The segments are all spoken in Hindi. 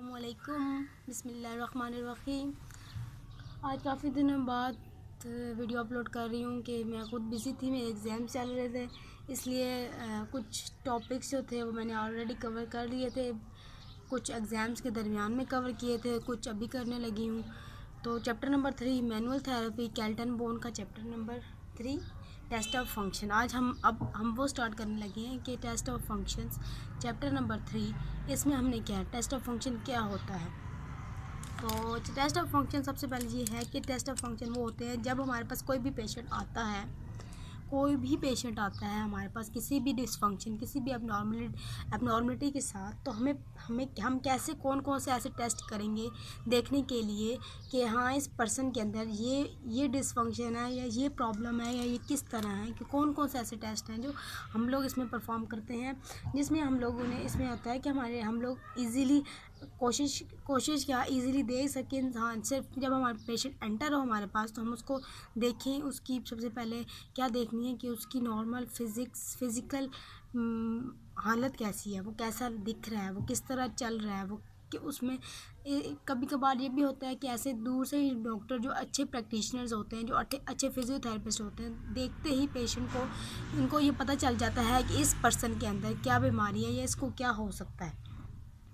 अस्सलामुअलैकुम बिस्मिल्लाहिर्रहमानिर्रहीम। आज काफ़ी दिनों बाद वीडियो अपलोड कर रही हूँ कि मैं ख़ुद बिज़ी थी, मेरे एग्ज़ाम चल रहे थे, इसलिए कुछ टॉपिक्स जो थे वो मैंने ऑलरेडी कवर कर लिए थे। कुछ एग्ज़ाम्स के दरमियान में कवर किए थे, कुछ अभी करने लगी हूँ। तो chapter number 3 manual therapy, Kaltenborn का chapter number 3 test of function. आज हम वो स्टार्ट करने लगे हैं कि test of functions chapter number 3। इसमें हमने क्या है, टेस्ट ऑफ फंक्शन क्या होता है। तो टेस्ट ऑफ फंक्शन सबसे पहले ये है कि टेस्ट ऑफ फंक्शन वो होते हैं जब हमारे पास कोई भी पेशेंट आता है हमारे पास किसी भी डिसफंक्शन, किसी भी एबनॉर्मलिटी के साथ, तो हम कैसे कौन से ऐसे टेस्ट करेंगे देखने के लिए कि हाँ इस पर्सन के अंदर ये डिसफंक्शन है या ये प्रॉब्लम है या ये किस तरह है, कि कौन से ऐसे टेस्ट हैं जो हम लोग इसमें परफॉर्म करते हैं, जिसमें हम लोगों ने इसमें होता है कि हम लोग ईज़िली कोशिश क्या ईज़िली देख सकें इंसान। सिर्फ जब हमारा पेशेंट एंटर हो हमारे पास तो हम उसको देखें, उसकी सबसे पहले क्या देखनी है कि उसकी नॉर्मल फिज़िकल हालत कैसी है, वो कैसा दिख रहा है, वो किस तरह चल रहा है, वो कि उसमें कभी कभार ये भी होता है कि ऐसे दूर से ही डॉक्टर जो अच्छे प्रैक्टिशनर्स होते हैं, जो अच्छे फिजियोथेरेपिस्ट होते हैं, देखते ही पेशेंट को उनको ये पता चल जाता है कि इस पर्सन के अंदर क्या बीमारी है या इसको क्या हो सकता है।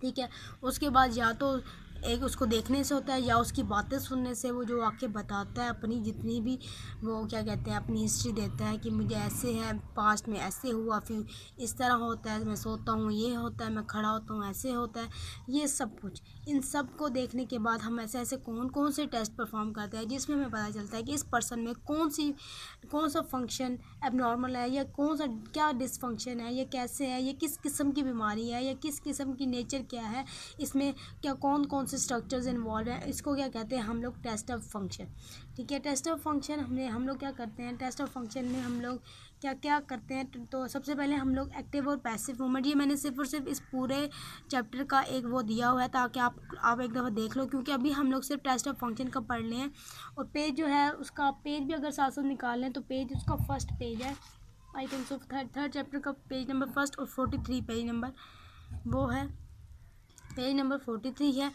ठीक है, उसके बाद या तो एक उसको देखने से होता है या उसकी बातें सुनने से, वो जो आके बताता है अपनी जितनी भी वो क्या कहते हैं अपनी हिस्ट्री देता है कि मुझे ऐसे है, पास्ट में ऐसे हुआ, फिर इस तरह होता है, मैं सोता हूँ ये होता है, मैं खड़ा होता हूँ ऐसे होता है, ये सब कुछ। इन सब को देखने के बाद हम ऐसे कौन से टेस्ट परफॉर्म करते हैं जिसमें हमें पता चलता है कि इस पर्सन में कौन सा फंक्शन एबनॉर्मल है या कौन सा क्या डिसफंक्शन है, ये कैसे है, ये किस किस्म की बीमारी है या किस किस्म की नेचर क्या है, इसमें क्या कौन से स्ट्रक्चर्स इन्वॉल्व हैं। इसको क्या कहते हैं हम लोग, टेस्ट ऑफ फंक्शन। ठीक है, टेस्ट ऑफ फंक्शन हम लोग क्या करते हैं, टेस्ट ऑफ फंक्शन में हम लोग क्या करते हैं। तो सबसे पहले हम लोग एक्टिव और पैसिव मूवमेंट, ये मैंने सिर्फ और सिर्फ इस पूरे चैप्टर का एक वो दिया हुआ है ताकि आप एक दफ़ा देख लो, क्योंकि अभी हम लोग सिर्फ टेस्ट ऑफ फंक्शन का पढ़ लें। और पेज जो है उसका पेज भी अगर साथ साथ निकाल लें तो पेज उसका फर्स्ट पेज है, I think so third chapter का पेज नंबर फर्स्ट, और 43 पेज नंबर वो है, पेज नंबर 43 है।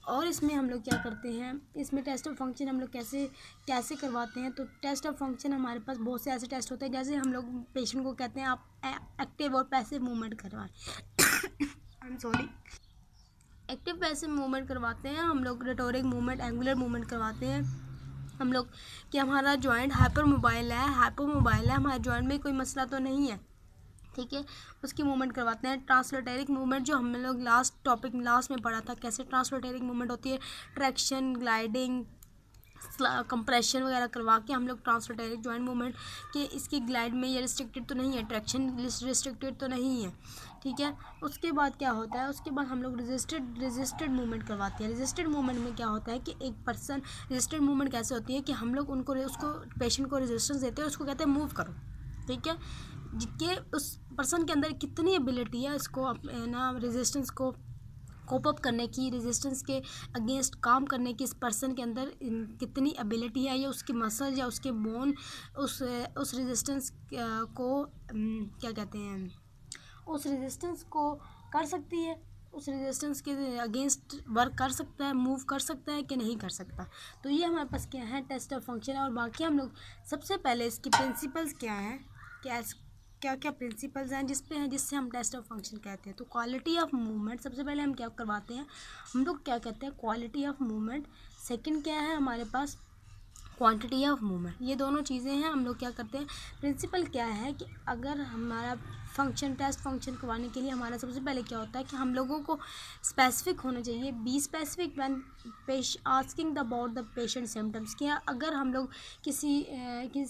और इसमें हम लोग क्या करते हैं, इसमें टेस्ट ऑफ फंक्शन हम लोग कैसे करवाते हैं। तो टेस्ट ऑफ फंक्शन हमारे पास बहुत से ऐसे टेस्ट होते हैं, जैसे हम लोग पेशेंट को कहते हैं आप एक्टिव और पैसिव मूवमेंट करवाएं। I am sorry, active passive movement करवाते हैं हम लोग, रोटोरिक मूवमेंट, एंगुलर मूवमेंट करवाते हैं हम लोग कि हमारा जॉइंट हाइपर मोबाइल है, हमारे जॉइंट में कोई मसला तो नहीं है। ठीक है, उसकी मूवमेंट करवाते हैं। ट्रांसलेटरिक मूवमेंट जो हम लोग लास्ट में पढ़ा था, कैसे ट्रांसलेटरिक मूवमेंट होती है, ट्रैक्शन, ग्लाइडिंग, कंप्रेशन वगैरह करवा के हम लोग ट्रांसलेटरिक जॉइंट मूवमेंट कि इसकी ग्लाइड में ये रिस्ट्रिक्टेड तो नहीं है, ट्रैक्शन रिस्ट्रिक्टेड तो नहीं है। ठीक है, उसके बाद क्या होता है, उसके बाद हम लोग रजिस्टर्ड मूवमेंट करवाते हैं। रजिस्टर्ड मूवमेंट में क्या होता है कि एक पर्सन, रजिस्टर्ड मूवमेंट कैसे होती है कि हम लोग उसको पेशेंट को रेजिस्टेंस देते हैं, उसको कहते हैं मूव करो। ठीक है, जिसके उस पर्सन के अंदर कितनी एबिलिटी है इसको ना रेजिस्टेंस को कोप अप करने की, रेजिस्टेंस के अगेंस्ट काम करने की, इस पर्सन के अंदर कितनी एबिलिटी है, या उसकी मसल या उसके बोन उस रेजिस्टेंस को क्या कहते हैं, उस रेजिस्टेंस को कर सकती है, उस रेजिस्टेंस के अगेंस्ट वर्क कर सकता है, मूव कर सकता है कि नहीं कर सकता। तो ये हमारे पास क्या है, टेस्ट ऑफ फंक्शन है। और बाकी हम लोग सबसे पहले इसकी प्रिंसिपल्स क्या हैं, क्या प्रिंसिपल्स हैं जिससे हम टेस्ट ऑफ फंक्शन कहते हैं। तो क्वालिटी ऑफ मूवमेंट सबसे पहले हम क्या करवाते हैं, हम लोग क्या कहते हैं, क्वालिटी ऑफ मूवमेंट। सेकंड क्या है हमारे पास, क्वांटिटी ऑफ मूवमेंट। ये दोनों चीज़ें हैं। हम लोग क्या करते हैं, प्रिंसिपल क्या है कि अगर हमारा टेस्ट फंक्शन करवाने के लिए हमारा सबसे पहले क्या होता है कि हम लोगों को स्पेसिफिक होना चाहिए, be specific when asking about the patient symptoms. क्या अगर हम लोग किसी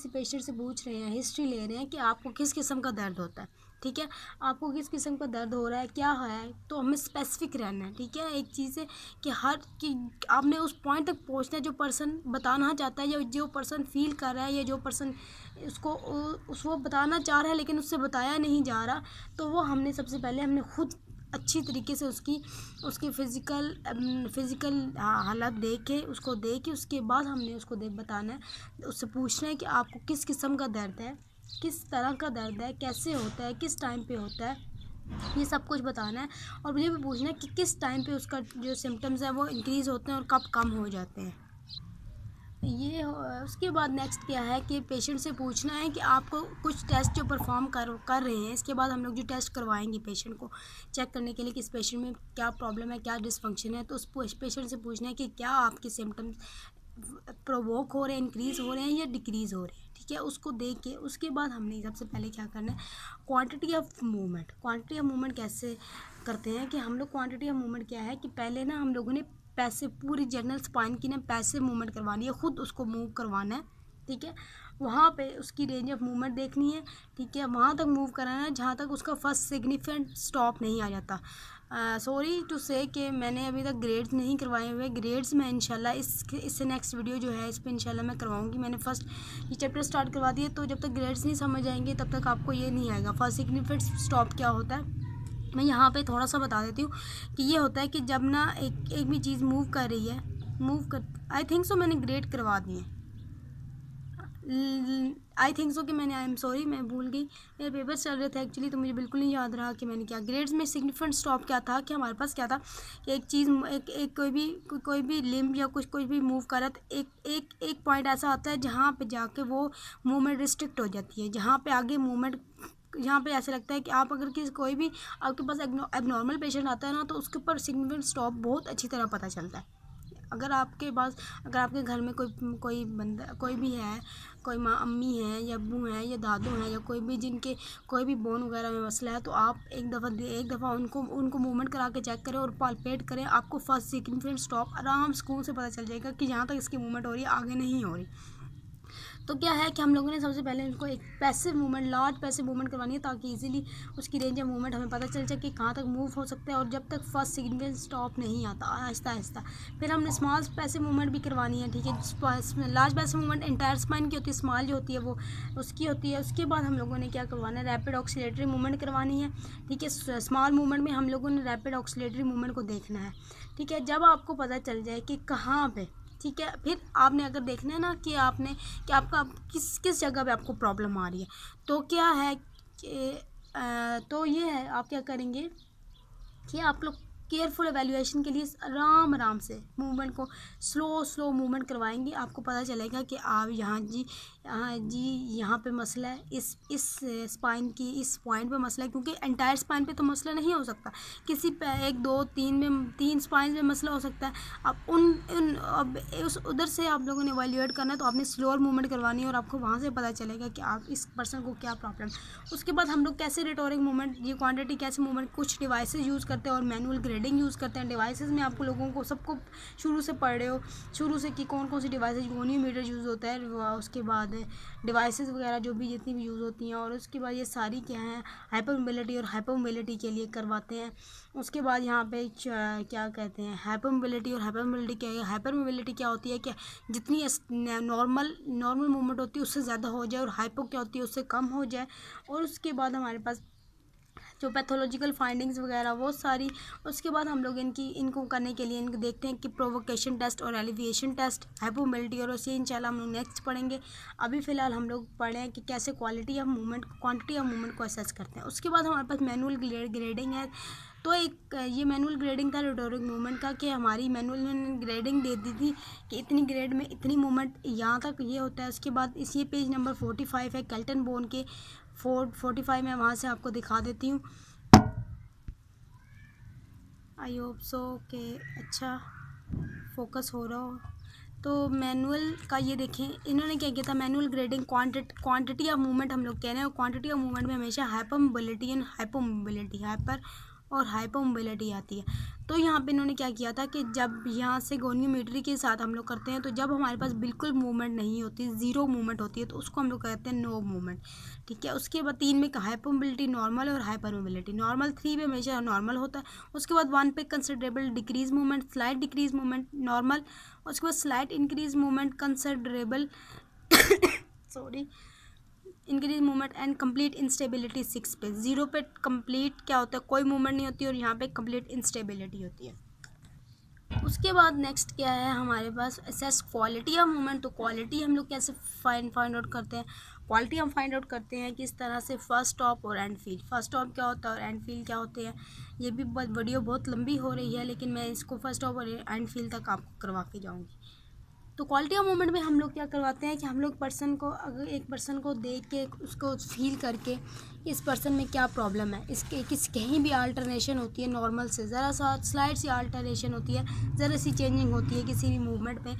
पेशेंट से पूछ रहे हैं, हिस्ट्री ले रहे हैं कि आपको किस किस्म का दर्द होता है, ठीक है, आपको किस किस्म का दर्द हो रहा है, क्या है, तो हमें स्पेसिफिक रहना है। ठीक है, एक चीज़ है कि आपने उस पॉइंट तक पहुंचना है जो पर्सन बताना चाहता है, या जो पर्सन फील कर रहा है, या जो पर्सन उसको बताना चाह रहा है लेकिन उससे बताया नहीं जा रहा, तो वो सबसे पहले हमने खुद अच्छी तरीके से उसकी फ़िज़िकल हालत उसको देख के उसके बाद हमने उसको बताना है, उससे पूछना है कि आपको किस किस्म का दर्द है, किस तरह का दर्द है, कैसे होता है, किस टाइम पे होता है, ये सब कुछ बताना है और मुझे भी पूछना है कि किस टाइम पे उसका जो सिम्टम्स है वो इंक्रीज़ होते हैं और कब कम हो जाते हैं। उसके बाद नेक्स्ट क्या है कि पेशेंट से पूछना है कि आपको कुछ टेस्ट जो परफॉर्म कर रहे हैं, इसके बाद हम लोग जो टेस्ट करवाएंगे पेशेंट को चेक करने के लिए कि इस पेशेंट में क्या प्रॉब्लम है, क्या डिसफंक्शन है, तो उस पेशेंट से पूछना है कि क्या आपके सिम्टम्स प्रोवोक हो रहे हैं, इंक्रीज़ हो रहे हैं या डिक्रीज़ हो रहे हैं। ठीक है, उसको देख के उसके बाद हमने सबसे पहले क्या करना है, quantity of movement. Quantity of movement कैसे करते हैं कि हम लोग क्वांटिटी ऑफ मूवमेंट क्या है कि पहले ना हम लोगों ने पैसे पूरी जनरल स्पाइन की ना पैसे मूवमेंट करवानी है, ख़ुद उसको मूव करवाना है। ठीक है, वहाँ पे उसकी रेंज ऑफ मूवमेंट देखनी है। ठीक है, वहाँ तक मूव कराना है जहाँ तक उसका फर्स्ट सिग्निफिकेंट स्टॉप नहीं आ जाता। सॉरी टू से कि मैंने अभी तक ग्रेड्स नहीं करवाए हुए। ग्रेड्स मैं इंशाल्लाह इससे नेक्स्ट वीडियो जो है इस पर इंशाल्लाह मैं करवाऊँगी। मैंने फर्स्ट ये चैप्टर स्टार्ट करवा दिए, तो जब तक ग्रेड्स नहीं समझ आएंगे तब तक आपको ये नहीं आएगा फर्स्ट सिग्निफिकेंट स्टॉप क्या होता है। मैं यहाँ पे थोड़ा सा बता देती हूँ कि ये होता है कि जब ना एक भी चीज़ मूव कर रही है, आई थिंक सो मैंने ग्रेड करवा दिए, आई थिंक सो कि मैंने, आई एम सॉरी मैं भूल गई, मेरे पेपर्स चल रहे थे एक्चुअली, तो मुझे बिल्कुल नहीं याद रहा कि मैंने क्या ग्रेड्स में सिग्निफिकेंट स्टॉप क्या था। कि हमारे पास क्या था कि एक चीज़ एक कोई भी लिम्ब या कोई भी मूव कर रहा था, एक पॉइंट ऐसा आता है जहाँ पे जाके वो मूवमेंट रिस्ट्रिक्ट हो जाती है, जहाँ पे आगे मूवमेंट, यहाँ पे ऐसा लगता है कि आप अगर कोई भी आपके पास एबनॉर्मल पेशेंट आता है ना, तो उसके ऊपर सिग्निफिकेंट स्टॉप बहुत अच्छी तरह पता चलता है। अगर आपके घर में कोई बंदा कोई भी है, कोई माँ अम्मी है या अब्बू हैं या दादू हैं या कोई भी जिनके कोई भी बोन वगैरह में मसला है, तो आप एक दफ़ा उनको मूवमेंट करा के चेक करें और पालपेट करें। आपको फर्स्ट सिग्निफिकेंट स्टॉप आराम स्कूल से पता चल जाएगा कि जहाँ तक इसकी मूवमेंट हो रही है आगे नहीं हो रही। तो क्या है कि हम लोगों ने सबसे पहले उनको एक passive movement, large passive movement करवानी है, ताकि इजीली उसकी रेंज ऑफ मूवमेंट हमें पता चल जाए कि कहाँ तक मूव हो सकता है और जब तक फर्स्ट सिग्निफिकेंट स्टॉप नहीं आता, आहिस्ता आहिस्ता। फिर हमने स्मॉल पैसिव मूवमेंट भी करवानी है। ठीक है, large passive movement entire spine की होती है, स्मॉल जो होती है वो उसकी होती है। उसके बाद हम लोगों ने क्या करवाना है, रैपिड ऑक्सीलेटरी मूवमेंट करवानी है। ठीक है, स्मॉल मूवमेंट में हम लोगों ने रैपिड ऑक्सीलेटरी मूवमेंट को देखना है। ठीक है, जब आपको पता चल जाए कि कहाँ पे, ठीक है, फिर आपने अगर देखना है ना कि आपका किस जगह पे आपको प्रॉब्लम आ रही है, तो क्या है कि तो ये है, आप क्या करेंगे कि आप लोग केयरफुल एवेल्यूएशन के लिए आराम से मूवमेंट को स्लो मूवमेंट करवाएंगे। आपको पता चलेगा कि आप यहाँ यहाँ पे मसला है, इस स्पाइन की इस पॉइंट पे मसला है, क्योंकि एंटायर स्पाइन पे तो मसला नहीं हो सकता, किसी पे 1 2 3 में 3 स्पाइन में मसला हो सकता है। अब उस उधर से आप लोगों ने एवेल्यूएट करना है, तो आपने स्लोअर मूवमेंट करवानी है और आपको वहाँ से पता चलेगा कि आप इस पर्सन को क्या प्रॉब्लम। उसके बाद हम लोग कैसे रिटोरिंग मूवमेंट, ये क्वांटिटी कैसे मूवमेंट, कुछ डिवाइसेस यूज़ करते हैं और मैनुअल ग्रेडिंग यूज़ करते हैं। डिवाइसेस में आपको लोगों को सबको शुरू से पढ़ रहे हो शुरू से कि कौन कौन सी डिवाइसेज, गोनियोमीटर यूज़ होता है, उसके बाद डिवाइसेस वगैरह जो भी जितनी भी यूज़ होती हैं, और उसके बाद ये सारी क्या है हाइपर मोबिलिटी और हाइपर मोबिलिटी के लिए करवाते हैं। उसके बाद यहाँ पे क्या कहते हैं हाइपर मोबिलिटी और हाइपर मोबिलिटी क्या है। हाइपर मोबिलिटी क्या होती है कि जितनी नॉर्मल मूवमेंट होती है उससे ज़्यादा हो जाए, और हाइपो क्या होती है उससे कम हो जाए। और उसके बाद हमारे पास जो पैथोलॉजिकल फाइंडिंग्स वगैरह वो सारी। उसके बाद हम लोग इनको करने के लिए इनको देखते हैं कि प्रोवोकेशन टेस्ट और एलिविएशन टेस्ट, हाइपोमोबिलिटी, और उसे इंशाल्लाह हम लोग नेक्स्ट पढ़ेंगे। अभी फ़िलहाल हम लोग पढ़ें कि कैसे quality of movement, quantity of movement को असेस करते हैं। उसके बाद हमारे पास मैनुअल ग्रेडिंग है। तो एक ये मैनुअल ग्रेडिंग था रिटोरिंग मूवमेंट का, कि हमारी मैनुअल में ग्रेडिंग दे दी थी कि इतनी ग्रेड में इतनी मूवमेंट यहाँ तक ये होता है। उसके बाद इसी पेज नंबर 45 है केल्टन बोन के 45 में, वहाँ से आपको दिखा देती हूँ। आई होप सो के अच्छा फोकस हो रहा हो। तो मैनुअल का ये देखें, इन्होंने क्या किया था, manual grading quantity of movement हम लोग कह रहे हैं, और क्वांटिटी ऑफ मूवमेंट में हमेशा हाइपर मोबिलिटी एंड हाइपर और हाइपर मोबिलिटी आती है। तो यहाँ पे इन्होंने क्या किया था कि जब यहाँ से गोनियोमेट्री के साथ हम लोग करते हैं, तो जब हमारे पास बिल्कुल मूवमेंट नहीं होती, ज़ीरो मूवमेंट होती है, तो उसको हम लोग कहते हैं नो मूवमेंट। ठीक है, उसके बाद 3 में हाइपर मोबिलिटी, नॉर्मल और हाइपर मोबिलिटी। नॉर्मल 3 में हमेशा नॉर्मल होता है। उसके बाद 1 पे considerable decrease movement, slight decrease movement, normal. उसके बाद slight increase movement, considerable sorry increase movement, and complete instability 6 पे। 0 पे कंप्लीट क्या होता है, कोई मूवमेंट नहीं होती, और यहाँ पे कंप्लीट इंस्टेबिलिटी होती है। उसके बाद नेक्स्ट क्या है हमारे पास, असेस क्वालिटी ऑफ मूवमेंट। तो क्वालिटी हम लोग कैसे फाइंड आउट करते हैं, क्वालिटी हम फाइंड आउट करते हैं किस तरह से, फर्स्ट स्टॉप और एंड फील। फर्स्ट स्टॉप क्या होता है और एंड फील क्या होते हैं, ये भी वीडियो बहुत लंबी हो रही है, लेकिन मैं इसको फर्स्ट स्टॉप और एंड फील तक आपको करवा के जाऊँगी। तो क्वालिटी ऑफ मोमेंट में हम लोग क्या करवाते हैं कि हम लोग पर्सन को, अगर एक पर्सन को देख के उसको फील करके इस पर्सन में क्या प्रॉब्लम है, इसके कहीं भी अल्टरनेशन होती है नॉर्मल से, ज़रा सा स्लाइड सी अल्टरेशन होती है, ज़रा सी चेंजिंग होती है किसी भी मूवमेंट में,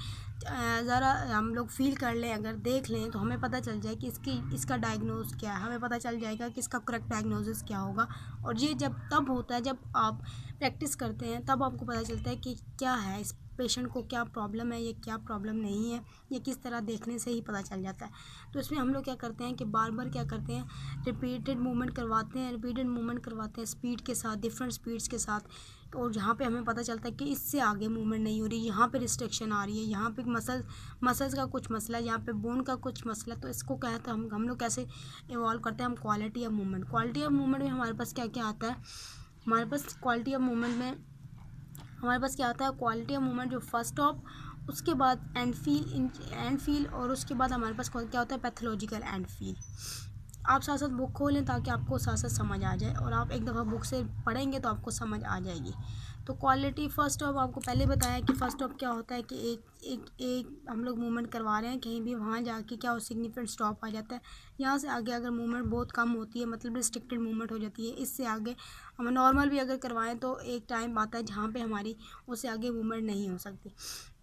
ज़रा हम लोग फील कर लें, अगर देख लें तो हमें पता चल जाए कि इसका डायग्नोज क्या है, हमें पता चल जाएगा कि इसका करेक्ट डायग्नोसिस क्या होगा। और ये जब तब होता है जब आप प्रैक्टिस करते हैं, तब आपको पता चलता है कि क्या है, इस पेशेंट को क्या प्रॉब्लम है, ये क्या प्रॉब्लम नहीं है, ये किस तरह देखने से ही पता चल जाता है। तो इसमें हम लोग क्या करते हैं कि बार बार क्या करते हैं, रिपीटेड मूवमेंट करवाते हैं स्पीड के साथ, डिफरेंट स्पीड्स के साथ। और जहाँ पे हमें पता चलता है कि इससे आगे मूवमेंट नहीं हो रही, यहाँ पे रिस्ट्रिक्शन आ रही है, यहाँ पे मसल्स का कुछ मसला है, यहाँ पे बोन का कुछ मसला है, तो इसको कहते हैं हम लोग कैसे इवॉल्व करते हैं, हम quality of movement. Quality of movement में हमारे पास क्या क्या आता है, हमारे पास क्वालिटी ऑफ मूवमेंट में हमारे पास क्या आता है, क्वालिटी ऑफ मूवमेंट जो फर्स्ट स्टॉप, उसके बाद एंड फील और उसके बाद हमारे पास क्या होता है, पैथोलॉजिकल एंड फील। आप साथ साथ बुक खोलें ताकि आपको साथ साथ समझ आ जाए, और आप एक दफ़ा बुक से पढ़ेंगे तो आपको समझ आ जाएगी। तो क्वालिटी फर्स्ट स्टॉप आपको पहले बताया कि फर्स्ट स्टॉप क्या होता है कि एक हम लोग मूवमेंट करवा रहे हैं कहीं भी, वहाँ जाके क्या हो, सिग्निफिकेंट स्टॉप आ जाता है। यहाँ से आगे अगर मूवमेंट बहुत कम होती है, मतलब रिस्ट्रिक्टेड मूवमेंट हो जाती है, इससे आगे हम नॉर्मल भी अगर करवाएं तो एक टाइम आता है जहाँ पे हमारी उससे आगे मूवमेंट नहीं हो सकती।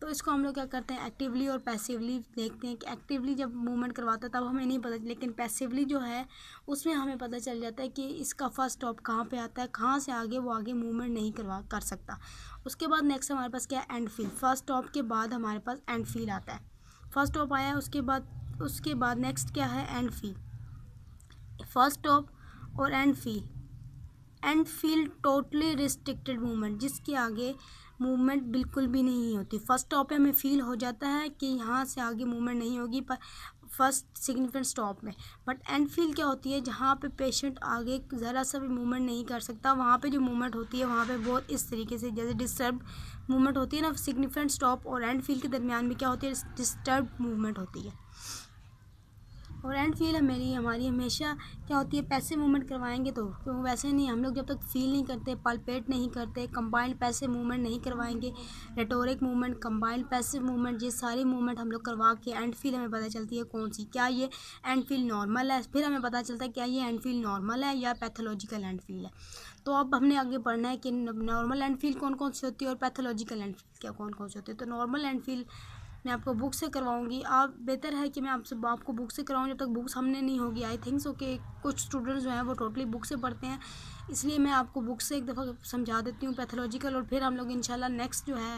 तो इसको हम लोग क्या करते हैं, एक्टिवली और पैसिवली देखते हैं कि एक्टिवली जब मूवमेंट करवाते हैं तब हमें नहीं पता, लेकिन पैसिवली जो है उसमें हमें पता चल जाता है कि इसका फर्स्ट स्टॉप कहाँ पे आता है, कहाँ से आगे वो आगे मूवमेंट नहीं कर सकता। उसके बाद नेक्स्ट हमारे पास क्या है, एंड फील। फर्स्ट स्टॉप के बाद हमारे पास एंड फील आता है। फर्स्ट स्टॉप आया, उसके बाद नेक्स्ट क्या है, एंड फील। फर्स्ट स्टॉप और and feel totally restricted movement, जिसके आगे मूवमेंट बिल्कुल भी नहीं होती। फर्स्ट स्टॉप पे हमें फील हो जाता है कि यहाँ से आगे मूवमेंट नहीं होगी पर फर्स्ट सिग्निफिकेंट स्टॉप में, बट एंड फील क्या होती है, जहाँ पे पेशेंट आगे ज़रा सा भी मूवमेंट नहीं कर सकता, वहाँ पे जो मूवमेंट होती है वहाँ पे बहुत इस तरीके से जैसे डिस्टर्ब मूवमेंट होती है ना। सिग्निफिकेंट स्टॉप और एंड फील के दरमियान में क्या होती है, डिस्टर्ब मूवमेंट होती है। और एंड फील हमारी हमेशा क्या होती है, पैसे मूवमेंट करवाएंगे तो वैसे नहीं, हम लोग जब तक फील नहीं करते, पल्पेट नहीं करते, कंबाइंड पैसे मूवमेंट नहीं करवाएंगे, रेटोरिक मूवमेंट, कंबाइंड पैसे मूवमेंट, ये सारे मूवमेंट हम लोग करवा के एंड फील हमें पता चलती है कौन सी, क्या ये एंड फील नॉर्मल है, फिर हमें पता चलता है क्या ये एंड फील नॉर्मल है या पैथोलॉजिकल एंड फील है। तो अब हमने आगे पढ़ना है कि नॉर्मल एंड फील कौन कौन सी होती है और पैथोलॉजिकल एंड फील क्या कौन कौन सी होती है। तो नॉर्मल एंड फील मैं आपको बुक से करवाऊंगी, आप बेहतर है कि मैं आपको बुक से करवाऊँ, जब तक बुक सामने नहीं होगी। आई थिंक सो कि कुछ स्टूडेंट्स जो हैं वो टोटली बुक से पढ़ते हैं, इसलिए मैं आपको बुक से एक दफ़ा समझा देती हूँ पैथोलॉजिकल, और फिर हम लोग इंशाल्लाह नेक्स्ट जो है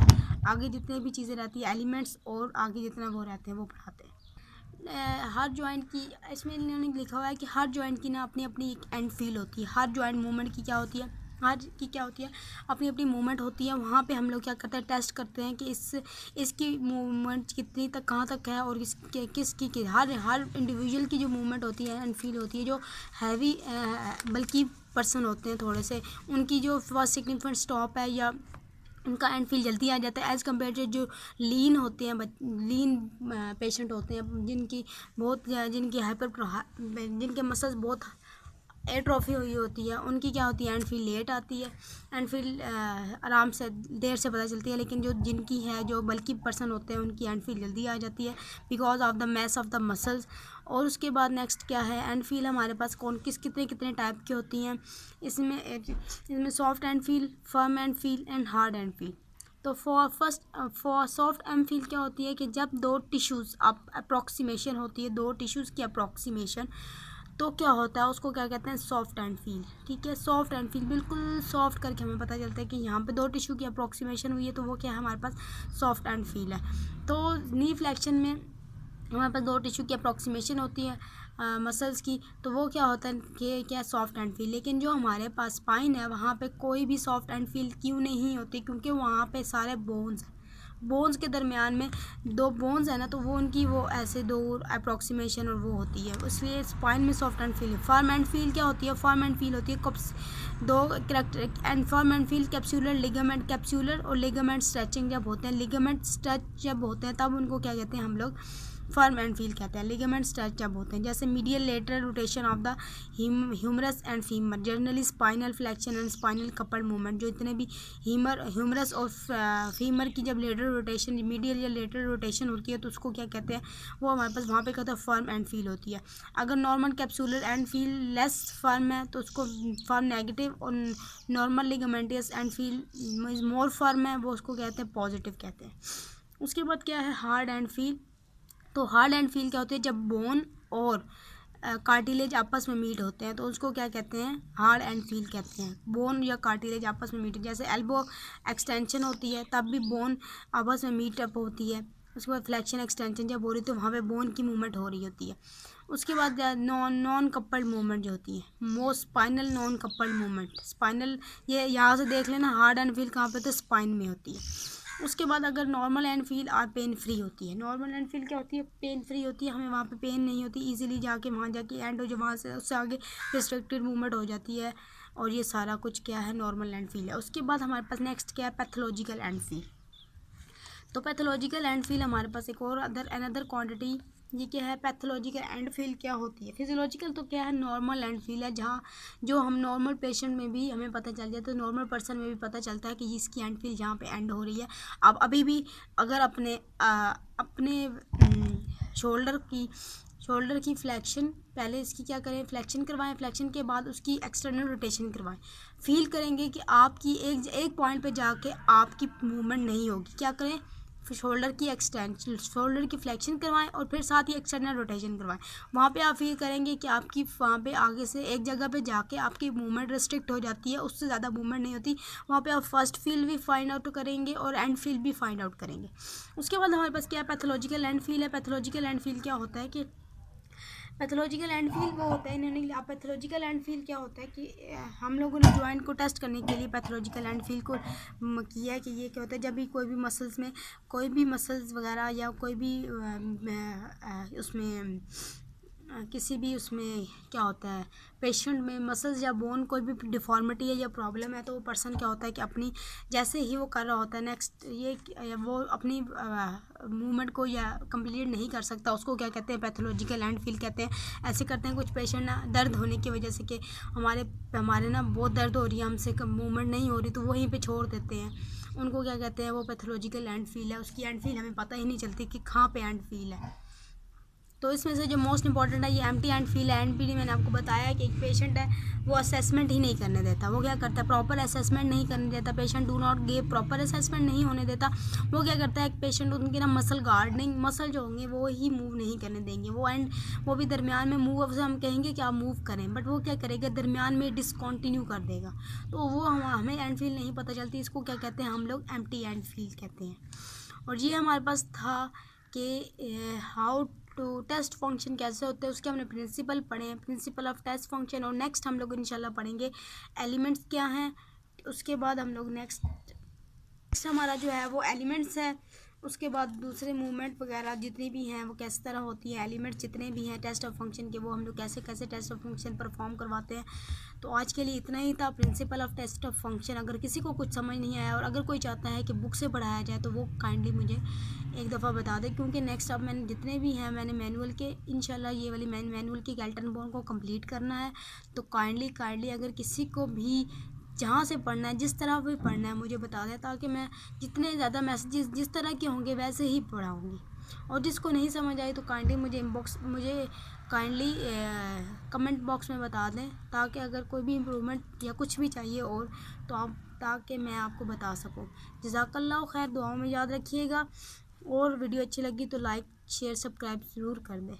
आगे जितने भी चीज़ें रहती है, एलिमेंट्स और आगे जितना वो रहते हैं वो पढ़ाते हैं। हर जॉइंट की, इसमें इन्होंने लिखा हुआ है कि हर जॉइंट की ना अपनी अपनी एक एंड फील होती है। हर जॉइंट मूवमेंट की क्या होती है, अपनी अपनी मूवमेंट होती है। वहाँ पे हम लोग क्या करते हैं, टेस्ट करते हैं कि इसकी मूवमेंट कितनी तक कहाँ तक है, और किसकी हर इंडिविजुअल की जो मूवमेंट होती है एंड फील होती है, जो हैवी बल्कि पर्सन होते हैं थोड़े से, उनकी जो फर्स्ट सिग्निफिकेंट स्टॉप है या उनका एंड फील जल्दी आ जाता है एज़ कम्पेयर टू जो लीन होते हैं, लीन पेशेंट होते हैं, जिनके मसल्स बहुत एट्रोफी हुई होती है, उनकी क्या होती है, एंड फील लेट आती है, एंड फील आराम से देर से पता चलती है। लेकिन जो बल्कि पर्सन होते हैं उनकी एंड फील जल्दी आ जाती है because of the mass of the muscles. और उसके बाद नेक्स्ट क्या है, एंड फील हमारे पास कितने टाइप की होती हैं। इसमें soft and feel, firm and feel and hard and feel. तो फॉर सॉफ्ट एंड फील क्या होती है कि जब दो टिश्यूज़ अप्रॉक्सीमेशन होती है, दो टिश्यूज़ की अप्रॉक्सीमेशन, तो क्या होता है, उसको क्या कहते हैं, सॉफ्ट एंड फील। ठीक है, सॉफ्ट एंड फील बिल्कुल सॉफ्ट करके हमें पता चलता है कि यहाँ पे दो टिश्यू की अप्रॉक्सीमेशन हुई है, तो वो क्या है, हमारे पास सॉफ्ट एंड फील है। तो नी फ्लेक्शन में हमारे पास दो टिश्यू की अप्रॉक्सीमेशन होती है मसल्स की, तो वो क्या होता है कि क्या सॉफ्ट एंड फील। लेकिन जो हमारे पास स्पाइन है वहाँ पे कोई भी सॉफ्ट एंड फील क्यों नहीं होती, क्योंकि वहाँ पे सारे बोन्स के दरमियान में दो बोन्स है ना, तो वो उनकी वो ऐसे दो अप्रॉक्सीमेशन और वो होती है, इसलिए स्पाइन में soft and feel. Firm and feel क्या होती है, फर्म एंड फील होती है दो character and firm and feel capsular ligament, capsular और लिगामेंट स्ट्रेचिंग जब होते हैं, लिगामेंट स्ट्रेच जब होते हैं तब उनको क्या कहते हैं हम लोग फर्म एंड फील कहते हैं। लिगामेंट स्ट्रेच जब होते हैं, जैसे medial lateral rotation of the humerus and femur, generally spinal flexion and spinal couple movement. जो इतने भी ह्यूमरस और फीमर की जब लेटरल रोटेशन, मीडियल या लेटरल रोटेशन होती है तो उसको क्या कहते हैं, वो हमारे पास वहाँ पे कहते हैं फर्म एंड फील होती है। अगर normal capsular end feel less firm है तो उसको फर्म नेगेटिव, और normal ligamentous end feel more firm है वो उसको कहते हैं पॉजिटिव कहते हैं। उसके बाद क्या है हार्ड एंड फील। तो हार्ड एंड फील क्या होती है, जब बोन और कार्टिलेज आपस में मीट होते हैं तो उसको क्या कहते हैं, हार्ड एंड फील कहते हैं। बोन या कार्टिलेज आपस में मीट, जैसे एल्बो एक्सटेंशन होती है तब भी बोन आपस में मीट अप होती है। उसके बाद फ्लेक्शन एक्सटेंशन जब हो रही है तो वहाँ पे बोन की मूवमेंट हो रही होती है। उसके बाद नॉन कपल्ड मूवमेंट जो होती है, most spinal non coupled movement, spinal, ये यहाँ से देख लेना हार्ड एंड फील कहाँ पे, तो स्पाइन में होती है। उसके बाद अगर नॉर्मल एंड फील और पेन फ्री होती है, नॉर्मल एंड फील क्या होती है, पेन फ्री होती है, हमें वहाँ पे पेन नहीं होती, इजीली जाके वहाँ जाके एंड हो, जो वहाँ से उससे आगे रिस्ट्रिक्टेड मूवमेंट हो जाती है, और ये सारा कुछ क्या है नॉर्मल एंड फील है। उसके बाद हमारे पास नेक्स्ट क्या है, पैथोलॉजिकल एंड फील। तो पैथोलॉजिकल एंड फील हमारे पास एक और अनदर क्वांटिटी, ये क्या है, पैथोलॉजिकल एंड फील क्या होती है। फिजियोलॉजिकल तो क्या है, नॉर्मल एंड फील है, जहाँ जो हम नॉर्मल पेशेंट में भी हमें पता चल जाता है, तो नॉर्मल पर्सन में भी पता चलता है कि इसकी एंड फील जहाँ पे एंड हो रही है। अब अभी भी अगर अपने शोल्डर की फ्लेक्शन, पहले इसकी क्या करें, फ्लेक्शन करवाएं, फ्लेक्शन के बाद उसकी एक्सटर्नल रोटेशन करवाएं, फील करेंगे कि आपकी एक पॉइंट पे जाके आपकी मूवमेंट नहीं होगी, क्या करें, शोल्डर की एक्सटेंशन, शोल्डर की फ्लेक्शन करवाएं और फिर साथ ही एक्सटर्नल रोटेशन करवाएं। वहाँ पे आप फील करेंगे कि आपकी वहाँ पे आगे से एक जगह पे जाके आपकी मूवमेंट रिस्ट्रिक्ट हो जाती है, उससे ज़्यादा मूवमेंट नहीं होती। वहाँ पे आप फर्स्ट फील भी फाइंड आउट करेंगे और एंड फील भी फाइंड आउट करेंगे। उसके बाद हमारे पास क्या है, पैथोलॉजिकल एंड फील है। पैथोलॉजिकल एंड फील क्या होता है कि पैथोलॉजिकल एंड फील वो होता है, इन्होंने पैथोलॉजिकल एंड फील क्या होता है कि हम लोगों ने जॉइंट को टेस्ट करने के लिए पैथोलॉजिकल एंड फील को किया है कि ये क्या होता है, जब भी कोई भी मसल्स में कोई भी मसल्स वगैरह या कोई भी उसमें किसी भी उसमें क्या होता है, पेशेंट में मसल्स या बोन कोई भी डिफॉर्मिटी है या प्रॉब्लम है, तो वो पर्सन क्या होता है कि अपनी जैसे ही वो कर रहा होता है नेक्स्ट ये वो अपनी मूवमेंट को या कंप्लीट नहीं कर सकता, उसको क्या कहते हैं, पैथोलॉजिकल एंड फील कहते हैं। ऐसे करते हैं कुछ पेशेंट ना दर्द होने की वजह से कि हमारे ना बहुत दर्द हो रही है, हमसे मूवमेंट नहीं हो रही, तो वहीं पर छोड़ देते हैं, उनको क्या कहते हैं, वो पैथोलॉजिकल एंड फील है। उसकी एंड फील हमें पता ही नहीं चलती कि कहाँ पे एंड फील है। तो इसमें से जो मोस्ट इंपॉर्टेंट है ये एम्प्टी एंड फील है। एमपी मैंने आपको बताया कि एक पेशेंट है वो असेसमेंट ही नहीं करने देता, वो क्या करता है, प्रॉपर असेसमेंट नहीं करने देता, patient do not give proper assessment नहीं होने देता। वो क्या करता है, एक पेशेंट उनके ना मसल गार्डनिंग, मसल जो होंगे वो ही मूव नहीं करने देंगे, वो भी दरमियान में मूव, हम कहेंगे कि आप मूव करें, बट वो क्या करेगा, दरमियान में डिसकॉन्टिन्यू कर देगा, तो वो हमें एंड फील नहीं पता चलती। इसको क्या कहते हैं हम लोग, एम्प्टी एंड फील कहते हैं। और ये हमारे पास था कि हाउ टू टेस्ट फंक्शन कैसे होते हैं, उसके हमने प्रिंसिपल पढ़े हैं, प्रिंसिपल ऑफ टेस्ट फंक्शन। और नेक्स्ट हम लोग इंशाल्लाह पढ़ेंगे एलिमेंट्स क्या हैं। उसके बाद हम लोग नेक्स्ट हमारा जो है वो एलिमेंट्स है। उसके बाद दूसरे मूवमेंट वगैरह जितनी भी हैं वो किस तरह होती है, एलिमेंट्स जितने भी हैं टेस्ट ऑफ फंक्शन के, वो हम लोग कैसे कैसे टेस्ट ऑफ फंक्शन परफॉर्म करवाते हैं। तो आज के लिए इतना ही था, principle of test of function. अगर किसी को कुछ समझ नहीं आया और अगर कोई चाहता है कि बुक से पढ़ाया जाए तो वो काइंडली मुझे एक दफ़ा बता दें, क्योंकि नेक्स्ट अब मैंने जितने भी हैं मैंने मैनुअल के इंशाल्लाह ये वाली मैनुअल की गैल्टन बॉन्ड को कंप्लीट करना है। तो काइंडली अगर किसी को भी जहाँ से पढ़ना है, जिस तरह भी पढ़ना है मुझे बता दें, ताकि मैं जितने ज़्यादा मैसेजेस जिस तरह के होंगे वैसे ही पढ़ाऊँगी। और जिसको नहीं समझ आई तो काइंडली मुझे काइंडली कमेंट बॉक्स में बता दें, ताकि अगर कोई भी इम्प्रूवमेंट या कुछ भी चाहिए और तो आप ताकि मैं आपको बता सकूं। जज़ाकल्लाह खैर, दुआओं में याद रखिएगा। और वीडियो अच्छी लगी तो लाइक शेयर सब्सक्राइब ज़रूर कर दें।